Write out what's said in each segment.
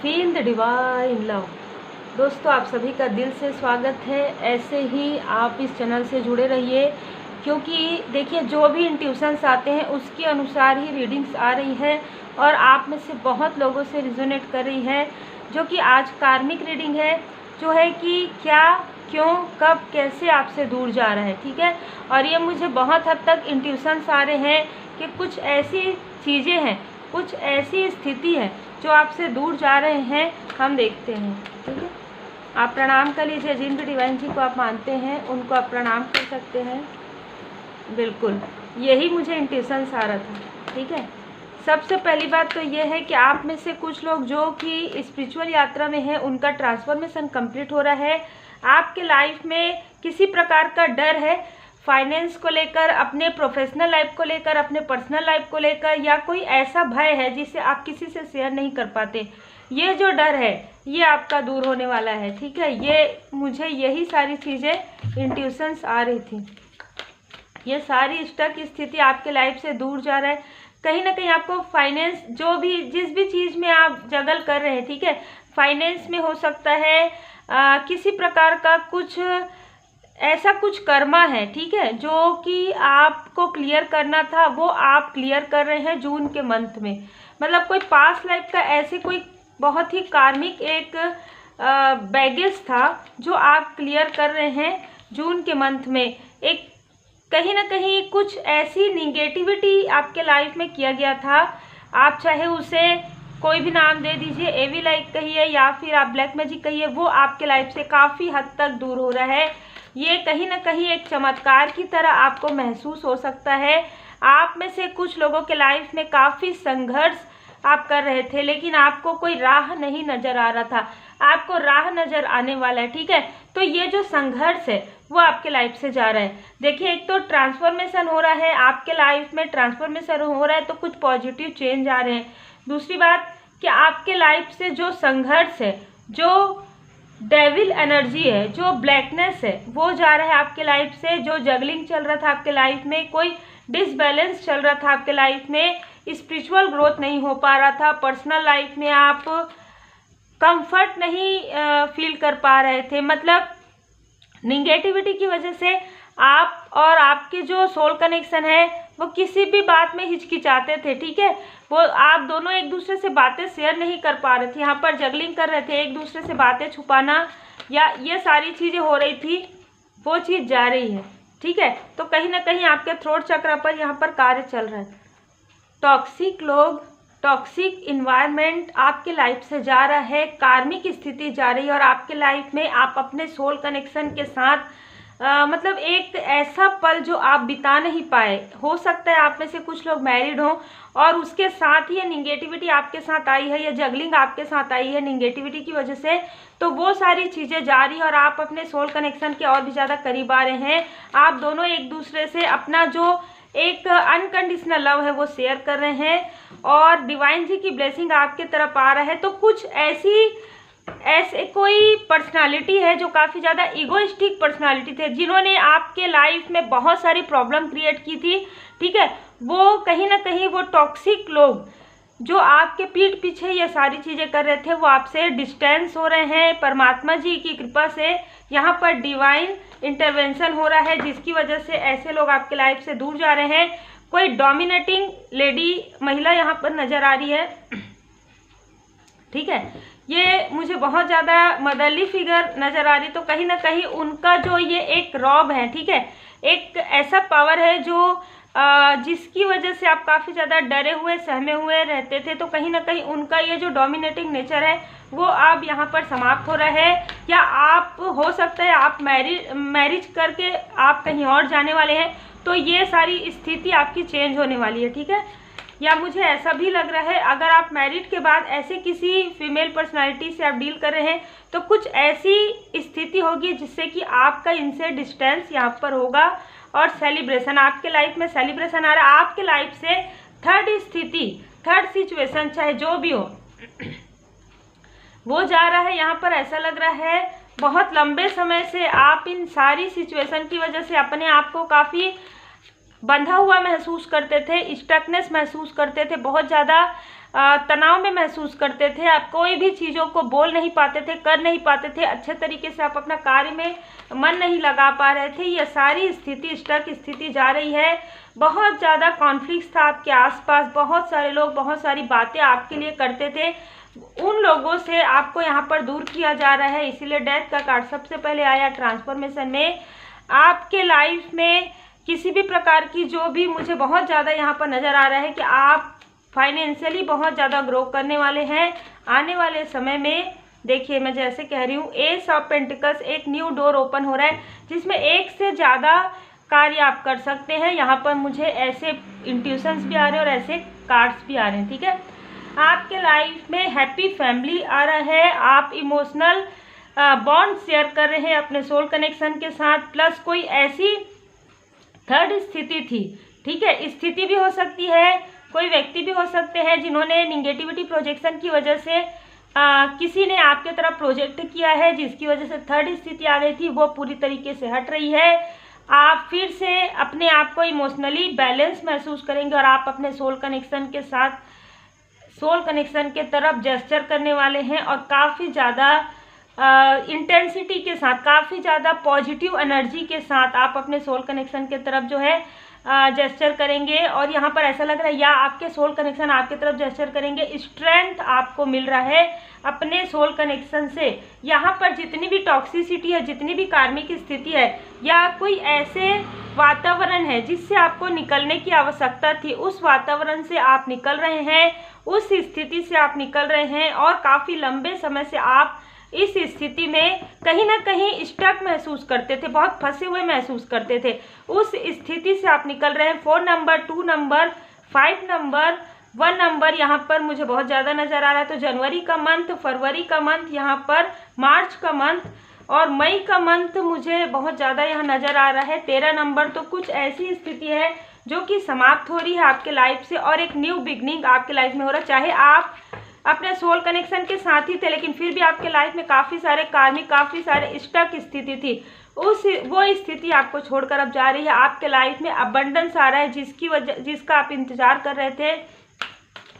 Feel the divine love. दोस्तों, आप सभी का दिल से स्वागत है। ऐसे ही आप इस चैनल से जुड़े रहिए, क्योंकि देखिए जो भी इंट्यूशंस आते हैं उसके अनुसार ही रीडिंग्स आ रही है और आप में से बहुत लोगों से रिजोनेट कर रही है, जो कि आज कार्मिक रीडिंग है, जो है कि क्या, क्यों, कब, कैसे आपसे दूर जा रहा है। ठीक है, और ये मुझे बहुत हद तक इंट्यूशंस आ रहे हैं कि कुछ ऐसी चीज़ें हैं, कुछ ऐसी स्थिति है जो आपसे दूर जा रहे हैं। हम देखते हैं। ठीक है, आप प्रणाम कर लीजिए। जिन भी डिवाइन जी को आप मानते हैं उनको आप प्रणाम कर सकते हैं। बिल्कुल यही मुझे इंट्यूशंस आ रहा था। ठीक है, सबसे पहली बात तो ये है कि आप में से कुछ लोग जो कि स्पिरिचुअल यात्रा में हैं, उनका ट्रांसफॉर्मेशन कंप्लीट हो रहा है। आपके लाइफ में किसी प्रकार का डर है, फाइनेंस को लेकर, अपने प्रोफेशनल लाइफ को लेकर, अपने पर्सनल लाइफ को लेकर, या कोई ऐसा भय है जिसे आप किसी से शेयर नहीं कर पाते। ये जो डर है ये आपका दूर होने वाला है। ठीक है, ये मुझे यही सारी चीज़ें इंट्यूशंस आ रही थी। ये सारी स्टक स्थिति आपके लाइफ से दूर जा रहा है। कहीं ना कहीं आपको फाइनेंस, जो भी जिस भी चीज़ में आप जगल कर रहे हैं, ठीक है, फाइनेंस में हो सकता है, किसी प्रकार का कुछ ऐसा कुछ कर्मा है, ठीक है, जो कि आपको क्लियर करना था, वो आप क्लियर कर रहे हैं जून के मंथ में। मतलब कोई पास्ट लाइफ का ऐसे कोई बहुत ही कार्मिक एक बैगेज था जो आप क्लियर कर रहे हैं जून के मंथ में। एक कहीं ना कहीं कुछ ऐसी निगेटिविटी आपके लाइफ में किया गया था, आप चाहे उसे कोई भी नाम दे दीजिए, एवी लाइक कहिए या फिर आप ब्लैक मैजिक कहिए, वो आपके लाइफ से काफ़ी हद तक दूर हो रहा है। ये कहीं ना कहीं एक चमत्कार की तरह आपको महसूस हो सकता है। आप में से कुछ लोगों के लाइफ में काफ़ी संघर्ष आप कर रहे थे, लेकिन आपको कोई राह नहीं नज़र आ रहा था। आपको राह नज़र आने वाला है। ठीक है, तो ये जो संघर्ष है वो आपके लाइफ से जा रहा है। देखिए, एक तो ट्रांसफॉर्मेशन हो रहा है, आपके लाइफ में ट्रांसफॉर्मेशन हो रहा है, तो कुछ पॉजिटिव चेंज आ रहे हैं। दूसरी बात कि आपके लाइफ से जो संघर्ष है, जो डेविल एनर्जी है, जो ब्लैकनेस है, वो जा रहा है आपके लाइफ से। जो जगलिंग चल रहा था आपके लाइफ में, कोई डिसबैलेंस चल रहा था आपके लाइफ में, स्पिरिचुअल ग्रोथ नहीं हो पा रहा था, पर्सनल लाइफ में आप कंफर्ट नहीं फील कर पा रहे थे, मतलब निगेटिविटी की वजह से आप और आपके जो सोल कनेक्शन है वो किसी भी बात में हिचकिचाते थे। ठीक है, वो आप दोनों एक दूसरे से बातें शेयर नहीं कर पा रहे थे, यहाँ पर जगलिंग कर रहे थे, एक दूसरे से बातें छुपाना या ये सारी चीज़ें हो रही थी, वो चीज़ जा रही है। ठीक है, तो कहीं ना कहीं आपके थ्रोट चक्र पर यहाँ पर कार्य चल रहा है। टॉक्सिक लोग, टॉक्सिक इन्वायरमेंट आपके लाइफ से जा रहा है, कार्मिक स्थिति जा रही है, और आपके लाइफ में आप अपने सोल कनेक्शन के साथ मतलब एक ऐसा पल जो आप बिता नहीं पाए। हो सकता है आप में से कुछ लोग मैरिड हों और उसके साथ ही ये निगेटिविटी आपके साथ आई है, या जगलिंग आपके साथ आई है निगेटिविटी की वजह से, तो वो सारी चीज़ें जारी है और आप अपने सोल कनेक्शन के और भी ज़्यादा करीब आ रहे हैं। आप दोनों एक दूसरे से अपना जो एक अनकंडीशनल लव है वो शेयर कर रहे हैं, और डिवाइन जी की ब्लेसिंग आपके तरफ आ रहा है। तो कुछ ऐसे कोई पर्सनालिटी है जो काफ़ी ज़्यादा इगोइस्टिक पर्सनालिटी थे, जिन्होंने आपके लाइफ में बहुत सारी प्रॉब्लम क्रिएट की थी। ठीक है, वो कहीं ना कहीं वो टॉक्सिक लोग जो आपके पीठ पीछे ये सारी चीज़ें कर रहे थे, वो आपसे डिस्टेंस हो रहे हैं। परमात्मा जी की कृपा से यहाँ पर डिवाइन इंटरवेंशन हो रहा है, जिसकी वजह से ऐसे लोग आपके लाइफ से दूर जा रहे हैं। कोई डोमिनेटिंग लेडी, महिला यहाँ पर नज़र आ रही है। ठीक है, ये मुझे बहुत ज़्यादा मदरली फिगर नज़र आ रही, तो कहीं ना कहीं उनका जो ये एक रॉब है, ठीक है, एक ऐसा पावर है जो जिसकी वजह से आप काफ़ी ज़्यादा डरे हुए, सहमे हुए रहते थे। तो कहीं ना कहीं उनका ये जो डोमिनेटिंग नेचर है वो आप यहाँ पर समाप्त हो रहा है, या आप हो सकता है आप मैरिज करके आप कहीं और जाने वाले हैं, तो ये सारी स्थिति आपकी चेंज होने वाली है। ठीक है, या मुझे ऐसा भी लग रहा है अगर आप मैरिड के बाद ऐसे किसी फीमेल पर्सनालिटी से आप डील कर रहे हैं, तो कुछ ऐसी स्थिति होगी जिससे कि आपका इनसे डिस्टेंस यहाँ पर होगा, और सेलिब्रेशन, आपके लाइफ में सेलिब्रेशन आ रहा है। आपके लाइफ से थर्ड स्थिति, थर्ड सिचुएशन, चाहे जो भी हो, वो जा रहा है। यहाँ पर ऐसा लग रहा है बहुत लंबे समय से आप इन सारी सिचुएशन की वजह से अपने आप को काफ़ी बंधा हुआ महसूस करते थे, स्टकनेस महसूस करते थे, बहुत ज़्यादा तनाव में महसूस करते थे, आप कोई भी चीज़ों को बोल नहीं पाते थे, कर नहीं पाते थे, अच्छे तरीके से आप अपना कार्य में मन नहीं लगा पा रहे थे। ये सारी स्थिति, स्टक स्थिति जा रही है। बहुत ज़्यादा कॉन्फ्लिक्ट था आपके आसपास, बहुत सारे लोग बहुत सारी बातें आपके लिए करते थे, उन लोगों से आपको यहाँ पर दूर किया जा रहा है। इसीलिए डेथ का कार्ड सबसे पहले आया ट्रांसफॉर्मेशन में। आपके लाइफ में किसी भी प्रकार की जो भी मुझे बहुत ज़्यादा यहाँ पर नज़र आ रहा है कि आप फाइनेंशियली बहुत ज़्यादा ग्रो करने वाले हैं आने वाले समय में। देखिए मैं जैसे कह रही हूँ, एस ऑफ पेंटिकल्स, एक न्यू डोर ओपन हो रहा है जिसमें एक से ज़्यादा कार्य आप कर सकते हैं। यहाँ पर मुझे ऐसे इंट्यूशंस भी आ रहे हैं और ऐसे कार्ड्स भी आ रहे हैं, ठीक है। आपके लाइफ में हैप्पी फैमिली आ रहा है, आप इमोशनल बॉन्ड शेयर कर रहे हैं अपने सोल कनेक्शन के साथ, प्लस कोई ऐसी थर्ड स्थिति थी, ठीक है, स्थिति भी हो सकती है, कोई व्यक्ति भी हो सकते हैं जिन्होंने निगेटिविटी प्रोजेक्शन की वजह से किसी ने आपके तरफ प्रोजेक्ट किया है, जिसकी वजह से थर्ड स्थिति आ गई थी, वो पूरी तरीके से हट रही है। आप फिर से अपने आप को इमोशनली बैलेंस महसूस करेंगे और आप अपने सोल कनेक्शन के साथ, सोल कनेक्शन के तरफ जेस्चर करने वाले हैं और काफ़ी ज़्यादा इंटेंसिटी के साथ, काफ़ी ज़्यादा पॉजिटिव एनर्जी के साथ आप अपने सोल कनेक्शन के तरफ जो है जेस्चर करेंगे। और यहाँ पर ऐसा लग रहा है या आपके सोल कनेक्शन आपके तरफ जेस्चर करेंगे, स्ट्रेंथ आपको मिल रहा है अपने सोल कनेक्शन से। यहाँ पर जितनी भी टॉक्सिसिटी है, जितनी भी कार्मिक स्थिति है, या कोई ऐसे वातावरण है जिससे आपको निकलने की आवश्यकता थी, उस वातावरण से आप निकल रहे हैं, उस स्थिति से आप निकल रहे हैं और काफ़ी लंबे समय से आप इस स्थिति में कहीं ना कहीं स्टक महसूस करते थे, बहुत फंसे हुए महसूस करते थे, उस स्थिति से आप निकल रहे हैं। 4 नंबर, 2 नंबर, 5 नंबर, 1 नंबर यहाँ पर मुझे बहुत ज़्यादा नज़र आ रहा है। तो जनवरी का मंथ, फरवरी का मंथ, यहाँ पर मार्च का मंथ और मई का मंथ मुझे बहुत ज़्यादा यहाँ नज़र आ रहा है। 13 नंबर, तो कुछ ऐसी स्थिति है जो कि समाप्त हो रही है आपके लाइफ से और एक न्यू बिगनिंग आपके लाइफ में हो रहा है। चाहे आप अपने सोल कनेक्शन के साथ ही थे, लेकिन फिर भी आपके लाइफ में काफ़ी सारे कार्मिक, काफ़ी सारे स्टक स्थिति थी, वो स्थिति आपको छोड़कर अब जा रही है। आपके लाइफ में अबंडेंस आ रहा है जिसका आप इंतजार कर रहे थे।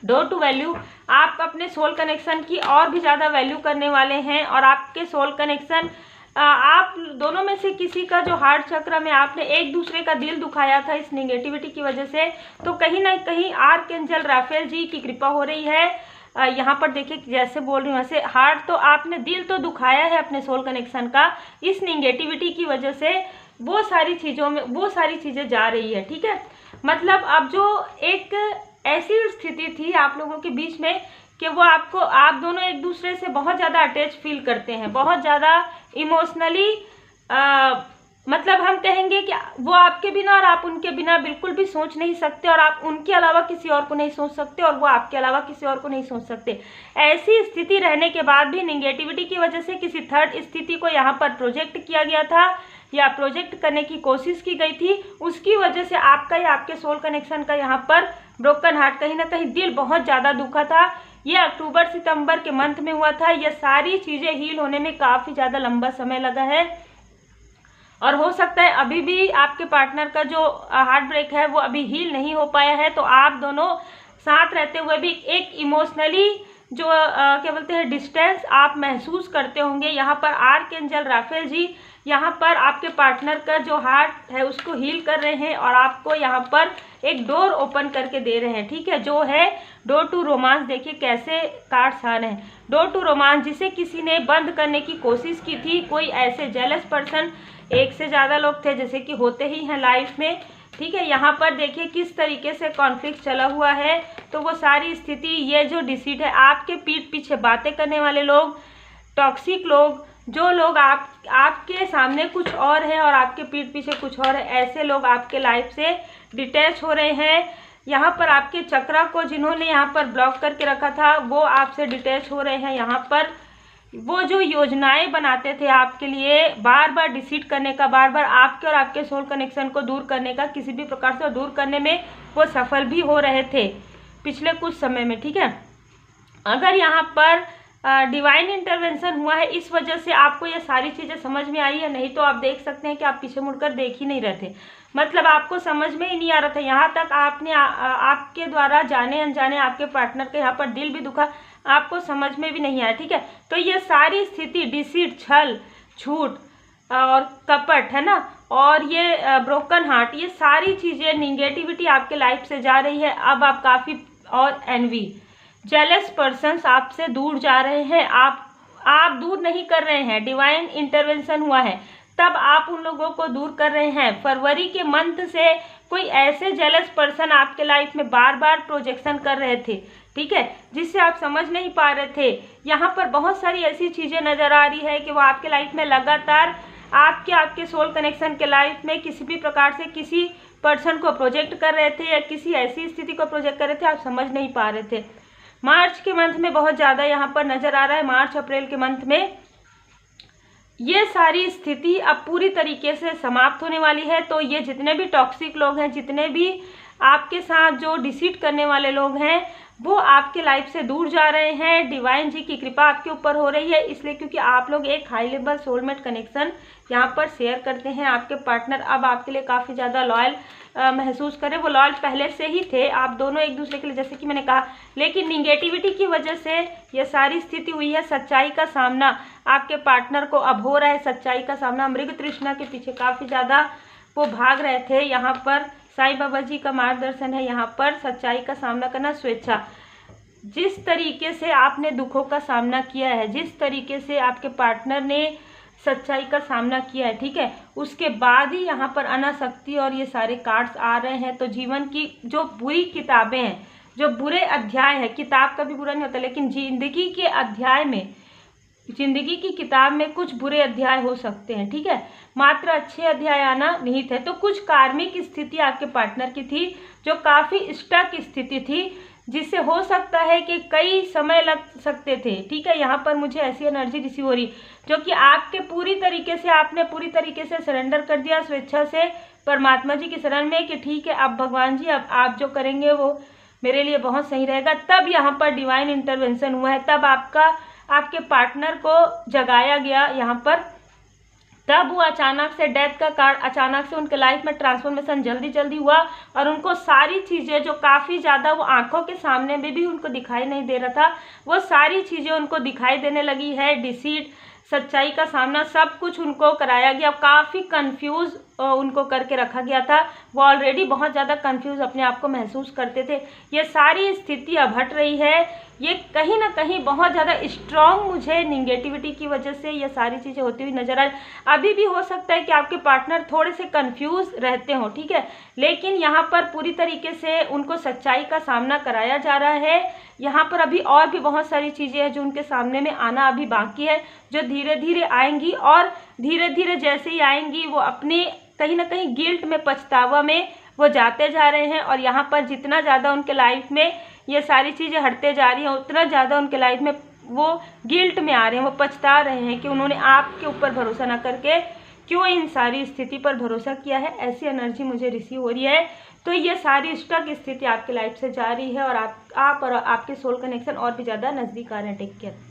डोर टू वैल्यू, आप अपने सोल कनेक्शन की और भी ज़्यादा वैल्यू करने वाले हैं और आपके सोल कनेक्शन, आप दोनों में से किसी का जो हार्ट चक्र में आपने एक दूसरे का दिल दुखाया था इस निगेटिविटी की वजह से, तो कहीं ना कहीं आर्कएंजल राफेल जी की कृपा हो रही है। यहाँ पर देखिए जैसे बोल रही हूँ वैसे हार्ट तो आपने, दिल तो दुखाया है अपने सोल कनेक्शन का इस निगेटिविटी की वजह से, वो सारी चीज़ों में वो सारी चीज़ें जा रही है, ठीक है। मतलब अब जो एक ऐसी स्थिति थी आप लोगों के बीच में कि वो आप दोनों एक दूसरे से बहुत ज़्यादा अटैच फील करते हैं, बहुत ज़्यादा इमोशनली, मतलब हम कहेंगे कि वो आपके बिना और आप उनके बिना बिल्कुल भी सोच नहीं सकते और आप उनके अलावा किसी और को नहीं सोच सकते और वो आपके अलावा किसी और को नहीं सोच सकते। ऐसी स्थिति रहने के बाद भी निगेटिविटी की वजह से किसी थर्ड स्थिति को यहाँ पर प्रोजेक्ट किया गया था या प्रोजेक्ट करने की कोशिश की गई थी, उसकी वजह से आपका या आपके सोल कनेक्शन का यहाँ पर ब्रोकन हार्ट, कहीं ना कहीं दिल बहुत ज़्यादा दुखा था। ये अक्टूबर सितंबर के मंथ में हुआ था। ये सारी चीज़ें हील होने में काफ़ी ज़्यादा लंबा समय लगा है और हो सकता है अभी भी आपके पार्टनर का जो हार्ट ब्रेक है वो अभी हील नहीं हो पाया है। तो आप दोनों साथ रहते हुए भी एक इमोशनली जो क्या बोलते हैं डिस्टेंस आप महसूस करते होंगे। यहाँ पर आर्कएंजल राफेल जी यहाँ पर आपके पार्टनर का जो हार्ट है उसको हील कर रहे हैं और आपको यहाँ पर एक डोर ओपन करके दे रहे हैं, ठीक है, जो है डोर टू रोमांस। देखिए कैसे कार्ड्स आ रहे हैं, डोर टू रोमांस, जिसे किसी ने बंद करने की कोशिश की थी, कोई ऐसे जेलस पर्सन, एक से ज़्यादा लोग थे जैसे कि होते ही हैं लाइफ में, ठीक है। यहाँ पर देखिए किस तरीके से कॉन्फ्लिक्ट चला हुआ है। तो वो सारी स्थिति, ये जो डिसीट है, आपके पीठ पीछे बातें करने वाले लोग, टॉक्सिक लोग, जो लोग आपके सामने कुछ और है और आपके पीठ पीछे कुछ और है, ऐसे लोग आपके लाइफ से डिटैच हो रहे हैं। यहाँ पर आपके चक्रा को जिन्होंने यहाँ पर ब्लॉक करके रखा था वो आपसे डिटैच हो रहे हैं। यहाँ पर वो जो योजनाएं बनाते थे आपके लिए बार बार डिसीट करने का, बार बार आपके और आपके सोल कनेक्शन को दूर करने का, किसी भी प्रकार से दूर करने में वो सफल भी हो रहे थे पिछले कुछ समय में, ठीक है। अगर यहाँ पर डिवाइन इंटरवेंशन हुआ है, इस वजह से आपको ये सारी चीज़ें समझ में आई है, नहीं तो आप देख सकते हैं कि आप पीछे मुड़कर देख ही नहीं रहे थे। मतलब आपको समझ में ही नहीं आ रहा था, यहाँ तक आपने आपके द्वारा जाने अनजाने आपके पार्टनर के यहाँ पर दिल भी दुखा, आपको समझ में भी नहीं आया, ठीक है। तो ये सारी स्थिति डिसीट, छल, झूठ और कपट, है ना, और ये ब्रोकन हार्ट, ये सारी चीज़ें, निगेटिविटी आपके लाइफ से जा रही है। अब आप काफ़ी, और एनवी, जेलस पर्सन्स आपसे दूर जा रहे हैं, आप दूर नहीं कर रहे हैं, डिवाइन इंटरवेंशन हुआ है, तब आप उन लोगों को दूर कर रहे हैं। फरवरी के मंथ से कोई ऐसे जेलस पर्सन आपके लाइफ में बार बार प्रोजेक्शन कर रहे थे, ठीक है, जिससे आप समझ नहीं पा रहे थे। यहाँ पर बहुत सारी ऐसी चीज़ें नज़र आ रही है कि वो आपके लाइफ में लगातार आपके सोल कनेक्शन के लाइफ में किसी भी प्रकार से किसी पर्सन को प्रोजेक्ट कर रहे थे या किसी ऐसी स्थिति को प्रोजेक्ट कर रहे थे, आप समझ नहीं पा रहे थे। मार्च के मंथ में बहुत ज़्यादा यहाँ पर नज़र आ रहा है, मार्च अप्रैल के मंथ में ये सारी स्थिति अब पूरी तरीके से समाप्त होने वाली है। तो ये जितने भी टॉक्सिक लोग हैं, जितने भी आपके साथ जो डिसीट करने वाले लोग हैं, वो आपके लाइफ से दूर जा रहे हैं। डिवाइन जी की कृपा आपके ऊपर हो रही है, इसलिए क्योंकि आप लोग एक हाई लेवल सोलमेट कनेक्शन यहाँ पर शेयर करते हैं। आपके पार्टनर अब आपके लिए काफ़ी ज़्यादा लॉयल महसूस करें, वो लॉयल पहले से ही थे, आप दोनों एक दूसरे के लिए, जैसे कि मैंने कहा, लेकिन निगेटिविटी की वजह से ये सारी स्थिति हुई है। सच्चाई का सामना आपके पार्टनर को अब हो रहा है, सच्चाई का सामना। मृग तृष्णा के पीछे काफ़ी ज़्यादा वो भाग रहे थे, यहाँ पर साईं बाबा जी का मार्गदर्शन है, यहाँ पर सच्चाई का सामना करना, स्वेच्छा। जिस तरीके से आपने दुखों का सामना किया है, जिस तरीके से आपके पार्टनर ने सच्चाई का सामना किया है, ठीक है, उसके बाद ही यहाँ पर अनासक्ति और ये सारे कार्ड्स आ रहे हैं। तो जीवन की जो बुरी किताबें हैं, जो बुरे अध्याय हैं, किताब का भी बुरा नहीं होता, लेकिन जिंदगी के अध्याय में, जिंदगी की किताब में कुछ बुरे अध्याय हो सकते हैं, ठीक है, मात्र अच्छे अध्याय आना निहित है। तो कुछ कार्मिक स्थिति आपके पार्टनर की थी जो काफ़ी स्टक स्थिति थी, जिससे हो सकता है कि कई समय लग सकते थे, ठीक है। यहाँ पर मुझे ऐसी एनर्जी रिसीव हो रही जो कि आपने पूरी तरीके से सरेंडर कर दिया स्वेच्छा से परमात्मा जी की शरण में कि ठीक है, अब भगवान जी, अब आप जो करेंगे वो मेरे लिए बहुत सही रहेगा। तब यहाँ पर डिवाइन इंटरवेंशन हुआ है, तब आपके पार्टनर को जगाया गया यहाँ पर, तब वो अचानक से डेथ का कार्ड, अचानक से उनके लाइफ में ट्रांसफॉर्मेशन जल्दी हुआ और उनको सारी चीज़ें जो काफ़ी ज़्यादा वो आंखों के सामने में भी उनको दिखाई नहीं दे रहा था, वो सारी चीज़ें उनको दिखाई देने लगी है। डिसीट, सच्चाई का सामना, सब कुछ उनको कराया गया। काफ़ी कंफ्यूज उनको करके रखा गया था, वो ऑलरेडी बहुत ज़्यादा कंफ्यूज अपने आप को महसूस करते थे। ये सारी स्थिति अब हट रही है। ये कहीं ना कहीं बहुत ज़्यादा स्ट्रॉन्ग मुझे निगेटिविटी की वजह से ये सारी चीज़ें होती हुई नजर आए। अभी भी हो सकता है कि आपके पार्टनर थोड़े से कंफ्यूज रहते हों, ठीक है, लेकिन यहाँ पर पूरी तरीके से उनको सच्चाई का सामना कराया जा रहा है। यहाँ पर अभी और भी बहुत सारी चीज़ें हैं जो उनके सामने में आना अभी बाकी है, जो धीरे धीरे आएंगी, और धीरे धीरे जैसे ही आएंगी वो अपने कहीं ना कहीं गिल्ट में, पछतावा में वो जाते जा रहे हैं। और यहाँ पर जितना ज़्यादा उनके लाइफ में ये सारी चीज़ें हटते जा रही हैं, उतना ज़्यादा उनके लाइफ में वो गिल्ट में आ रहे हैं, वो पछता रहे हैं कि उन्होंने आपके ऊपर भरोसा ना करके क्यों इन सारी स्थिति पर भरोसा किया है। ऐसी एनर्जी मुझे रिसीव हो रही है। तो ये सारी स्टक स्थिति आपकी लाइफ से जा रही है और आप और आपके सोल कनेक्शन और भी ज़्यादा नज़दीक आ रहे हैं। Take care.